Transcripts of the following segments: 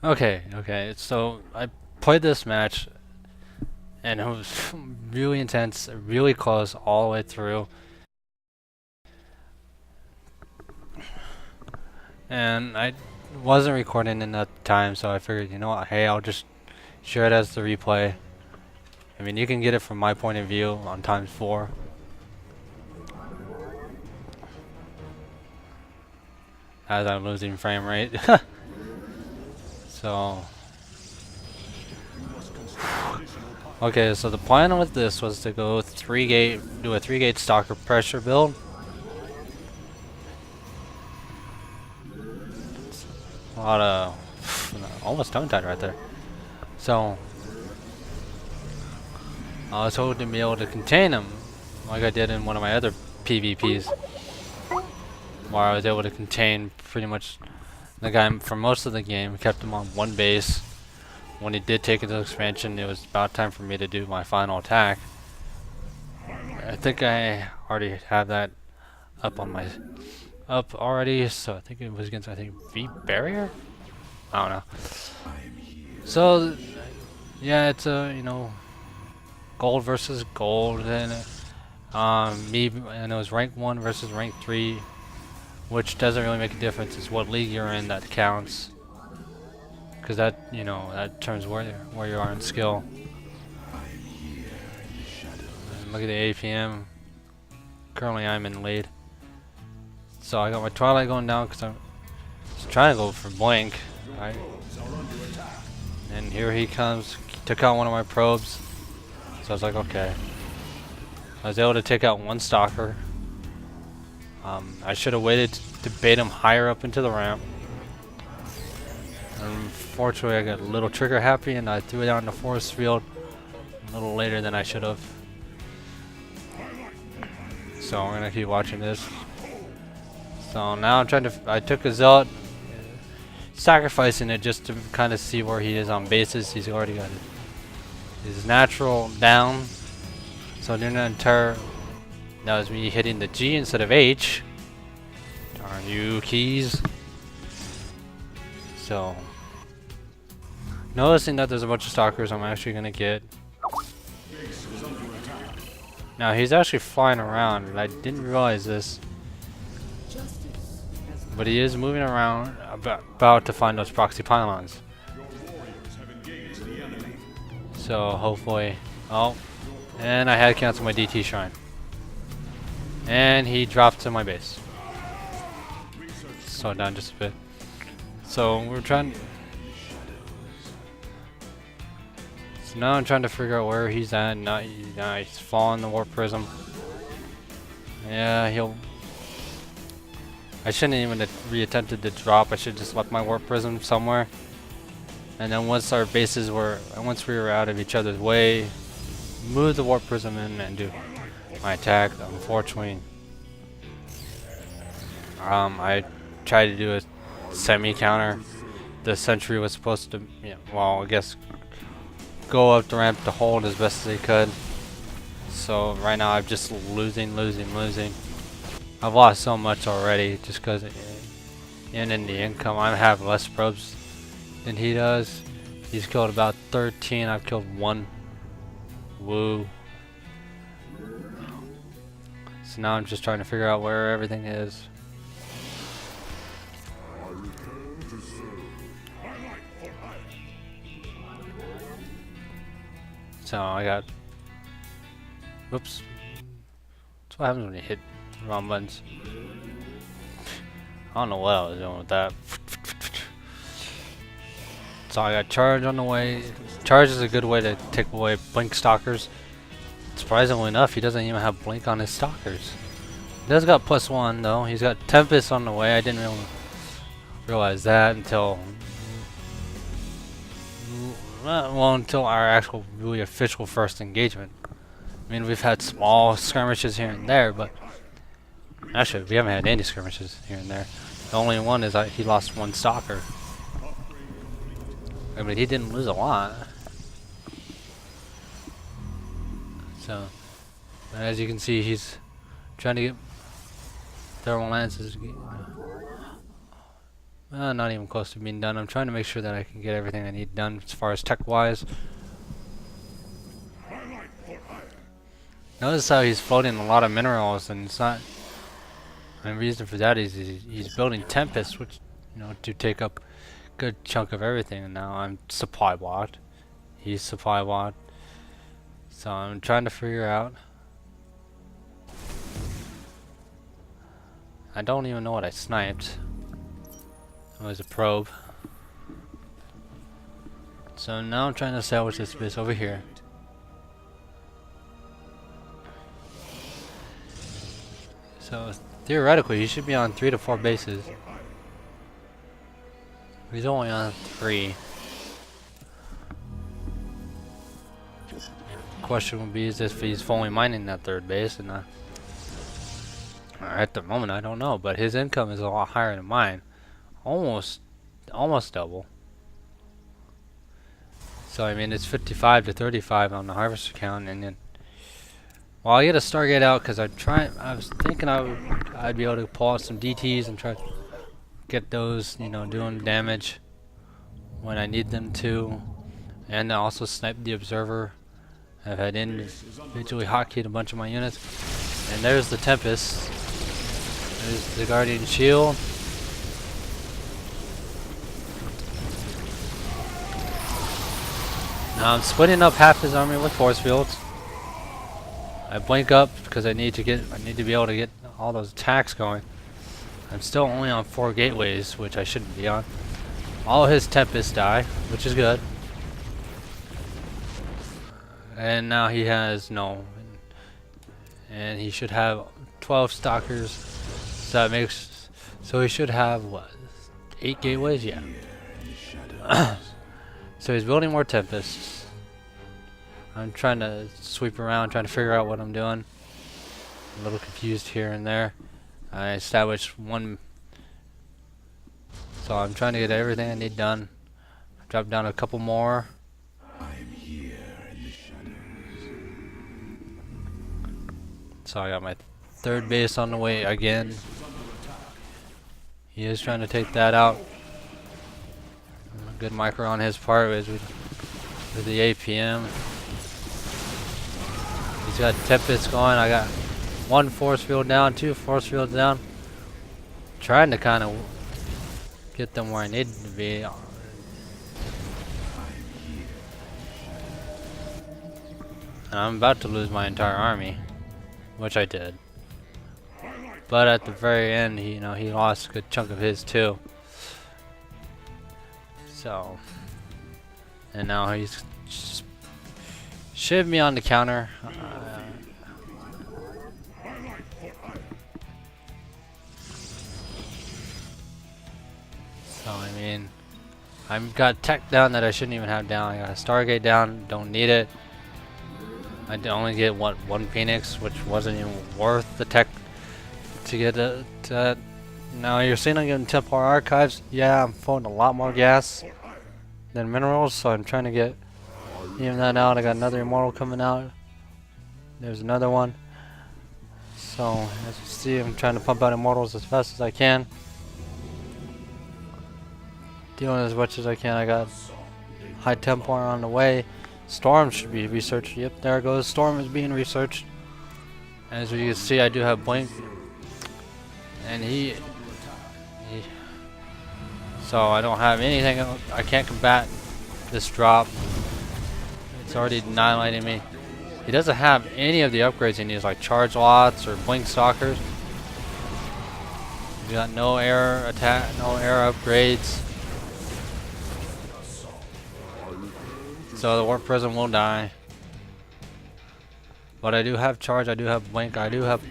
Okay. So I played this match, and it was really intense, really close all the way through. And I wasn't recording in that time, so I figured, you know what? Hey, I'll just share it as the replay. I mean, you can get it from my point of view on ×4 as I'm losing frame rate. So, okay, so the plan with this was to go do a 3-gate stalker pressure build. A lot of almost tongue-tied right there. So I was hoping to be able to contain him, like I did in one of my other PvPs, where I was able to contain pretty much the guy for most of the game, kept him on one base. When he did take into expansion, it was about time for me to do my final attack. I think I already have that up already, so I think it was against V barrier. I don't know. So yeah, it's a gold versus gold, and and it was rank 1 versus rank 3, which doesn't really make a difference. It's what league you're in that counts, because that that determines where you are in skill. And look at the APM. Currently, I'm in lead. So I got my Twilight going down because I'm just trying to go for Blink. Right? And here he comes. Took out one of my probes. So I was like, okay. I was able to take out one stalker. I should have waited to bait him higher up into the ramp. Unfortunately, I got a little trigger happy and I threw it out in the force field a little later than I should have. So we're gonna keep watching this. So now I'm trying to. I took a zealot, sacrificing it just to kind of see where he is on bases. He's already got his natural down. So during the entire, that was me hitting the G instead of H. Darn you keys. So noticing that there's a bunch of stalkers, I'm actually gonna get. Now he's actually flying around, and I didn't realize this. But he is moving around, about to find those proxy pylons. So hopefully, oh, and I had to cancel my DT shrine. And he dropped to my base. Slow down just a bit. So we're trying. So now I'm trying to figure out where he's at. He's falling the warp prism. Yeah, I shouldn't even re-attempted to drop. I should just left my warp prism somewhere. And then once we were out of each other's way, move the warp prism in and do my attack. Unfortunately, I tried to do a semi-counter. The sentry was supposed to, I guess, go up the ramp to hold as best as they could. So right now I'm just losing. I've lost so much already just because in the income I have less probes than he does. He's killed about 13. I've killed 1. Woo. So now I'm just trying to figure out where everything is. So I got. Whoops. That's what happens when you hit the wrong buttons. I don't know what I was doing with that. So I got charge on the way. Charge is a good way to take away blink stalkers. Surprisingly enough, he doesn't even have blink on his stalkers. He does got +1 though. He's got Tempest on the way. I didn't really realize that until until our actual really official first engagement. I mean, we've had small skirmishes here and there, but actually we haven't had any skirmishes here and there. The only one is he lost 1 stalker. I mean, he didn't lose a lot. So, as you can see, he's trying to get thermal lances. Not even close to being done. I'm trying to make sure that I can get everything I need done as far as tech-wise. Notice how he's floating a lot of minerals, and it's not. And the reason for that is he's building Tempest, which, you know, to take up a good chunk of everything. And now I'm supply blocked. He's supply blocked. So I'm trying to figure out. I don't even know what I sniped. It was a probe. So now I'm trying to salvage this base over here. So theoretically, he should be on 3 to 4 bases. He's only on 3. Question would be is if he's fully mining that 3rd base, and at the moment I don't know, but his income is a lot higher than mine, almost double. So I mean it's 55 to 35 on the harvester count, and then. Well, I get a Stargate out because I was thinking I'd be able to pull out some DTs and try to get those, you know, doing damage when I need them to, and also snipe the observer. I've had individually hotkeyed a bunch of my units, and there's the Tempest. There's the Guardian Shield. Now I'm splitting up half his army with force fields. I blink up because I need to be able to get all those attacks going. I'm still only on 4 gateways, which I shouldn't be on. All his Tempests die, which is good. And now he has no. And he should have 12 stalkers. So that makes. So he should have what? 8 gateways? Yeah. So he's building more Tempests. I'm trying to sweep around, trying to figure out what I'm doing. A little confused here and there. I established one. So I'm trying to get everything I need done. I dropped down a couple more. I'm here in the shadows. So I got my 3rd base on the way again. He is trying to take that out. A good micro on his part with the APM. He's got Tempest going. I got 1 force field down, 2 force fields down. Trying to kind of get them where I need to be. I'm about to lose my entire army, which I did. But at the very end, he lost a good chunk of his too. So, and now he's should be on the counter. So I mean, I've got tech down that I shouldn't even have down. I got a Stargate down, don't need it. I only get what, 1 Phoenix, which wasn't even worth the tech to get it. Now you're seeing I'm getting Templar Archives. Yeah, I'm pulling a lot more gas than minerals, so I'm trying to get even that out. I got another Immortal coming out. There's another one. So as you see, I'm trying to pump out Immortals as fast as I can. Dealing as much as I can. I got High Templar on the way. Storm should be researched. Yep, there it goes. Storm is being researched. As you can see, I do have Blink. And he so I don't have anything else. I can't combat this drop. It's already annihilating me. He doesn't have any of the upgrades he needs, like charge lots or blink stalkers. He's got no air attack, no air upgrades. So the Warp Prism will die. But I do have charge, I do have blink, I do have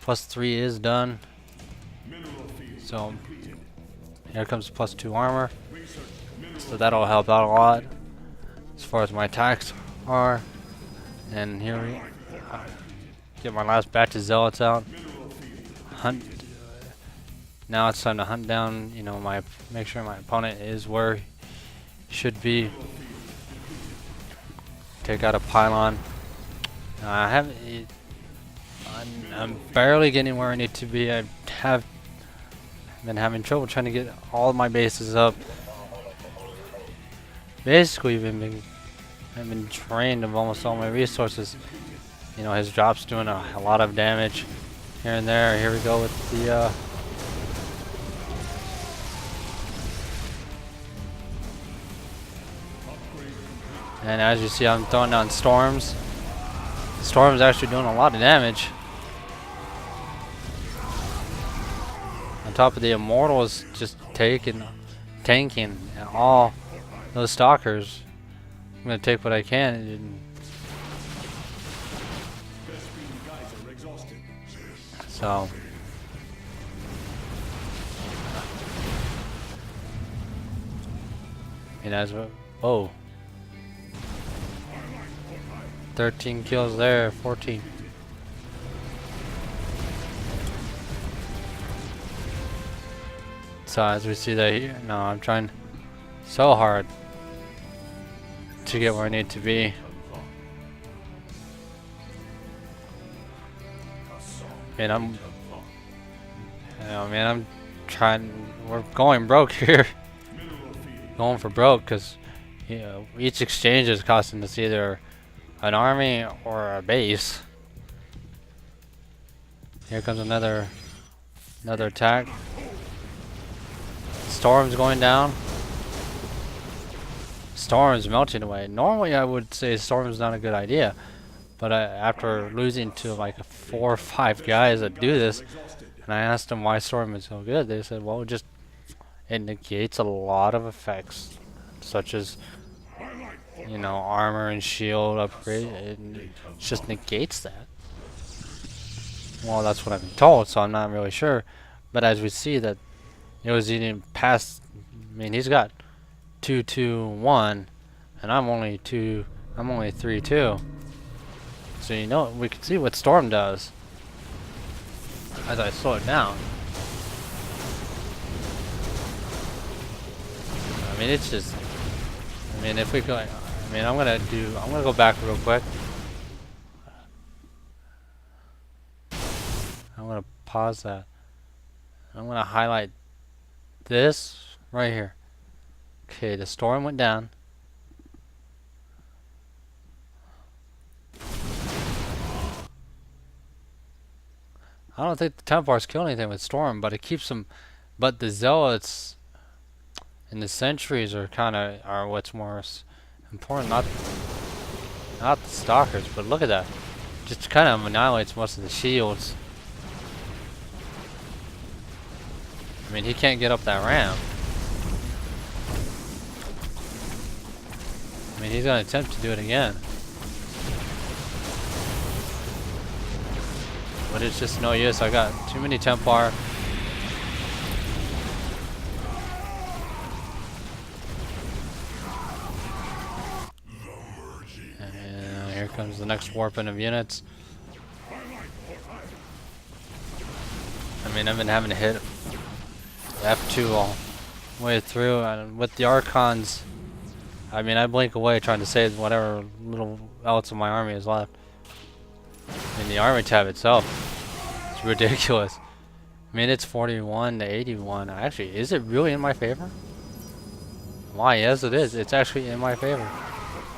+3 is done. So here comes +2 armor. So that'll help out a lot as far as my attacks are. And here we get my last batch of zealots out. Hunt. Now it's time to hunt down, make sure my opponent is where he should be. Take out a pylon. I'm barely getting where I need to be. I have been having trouble trying to get all of my bases up. Basically, I've been drained of almost all my resources. You know, his drop's doing a lot of damage here and there. Here we go with the and as you see, I'm throwing down storms. Storm's actually doing a lot of damage. On top of the immortals just tanking all those stalkers. I'm gonna take what I can. So and as well, oh, 13 kills there, 14. So as we see that here, no, I'm trying so hard to get where I need to be. And I'm trying, we're going broke here. Going for broke because, you know, each exchange is costing us either an army or a base. Here comes another attack. Storm's going down. Storm's melting away. Normally I would say Storm's not a good idea, but after losing to like 4 or 5 guys that do this, and I asked them why Storm is so good, they said, well, it negates a lot of effects, such as, you know, armor and shield upgrade. It just negates that. Well, that's what I've been told, so I'm not really sure. But as we see that it was eating past, I mean, he's got 2-2-1, and I'm only 3-2. So you know, we can see what Storm does as I slow it down. I mean, it's just, I mean, if we go, I mean, I'm gonna go back real quick. I'm gonna pause that. I'm gonna highlight this right here. Okay, the storm went down. I don't think the Templars kill anything with storm, but it keeps them. But the zealots and the sentries are what's more important. Not the stalkers, but look at that. Just kind of annihilates most of the shields. I mean, he can't get up that ramp. I mean, he's gonna attempt to do it again. But it's just no use. I got too many Templar. And here comes the next warping of units. I mean, I've been having to hit F2 all the way through, and with the Archons, I mean, I blink away trying to save whatever little else of my army is left. And the army tab itself, it's ridiculous. I mean, it's 41 to 81. Actually, is it really in my favor? Why? Yes, it is. It's actually in my favor.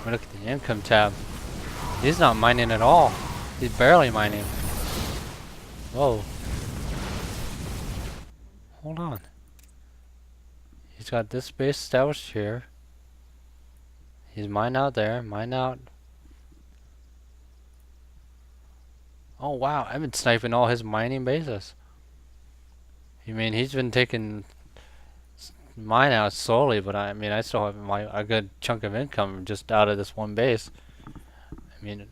Look at the income tab. He's not mining at all. He's barely mining. Whoa. Hold on. He's got this base established here. He's mined out there. Mine out. Oh wow, I've been sniping all his mining bases. I mean, he's been taking mine out slowly, but I mean, I still have a good chunk of income just out of this one base. I mean,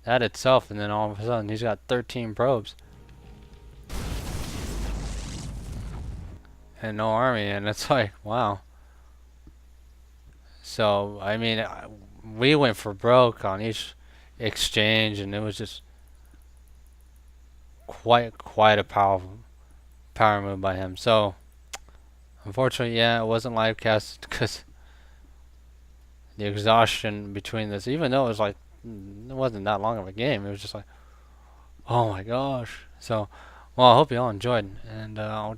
that itself, and then all of a sudden he's got 13 probes. And no army, and it's like, wow. So, I mean, we went for broke on each exchange, and it was just quite a power move by him. So unfortunately, yeah, it wasn't live cast because the exhaustion between this, even though it was like, it wasn't that long of a game, it was just like, oh my gosh. So, well, I hope you all enjoyed, and I'll